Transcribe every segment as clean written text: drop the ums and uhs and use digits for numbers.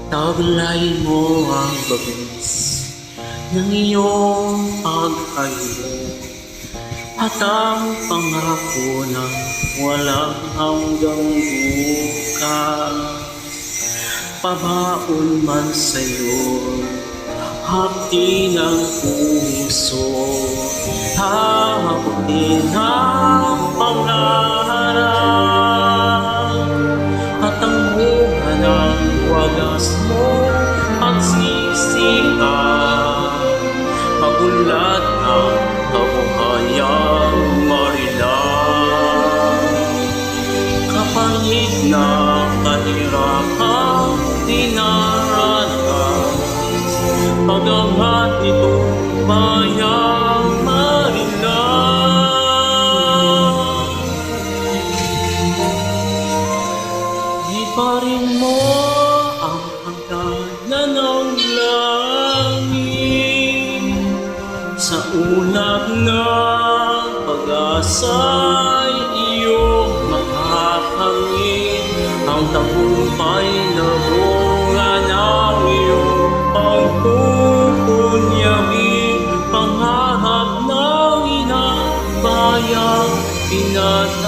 Taglayin mo ang bagis ng iyong pag-ayo at ang pangako ng walang hanggang bukas. Pabaon man sa'yo, hapdi ng puso, hahabutin ang pangarap at ang bunga ng wagas mo pagsisihan, pagulat ng kabuhayang marilang. Kapalit na kahirapang dinaranas, pagangat nitong bayang marilang. Iparin mo ang hangganan ng langit, sa ulap ng pag-asa'y iyong makakangit, ang tagumpay na bunga ng iyong pagpupunyahin, pangarap ng inang bayang pinatangin.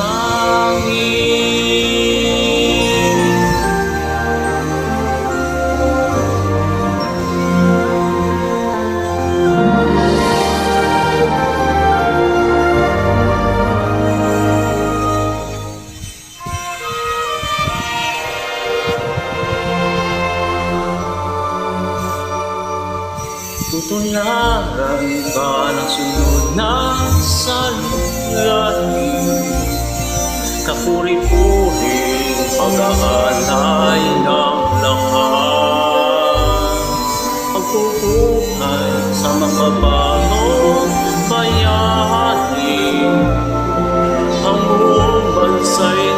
Tutularan ba ng sunod na salulahin, kapuri-puring pag-aalay ng lahat, pagpupuhay sa makabagong bayani, ang buong bansa'y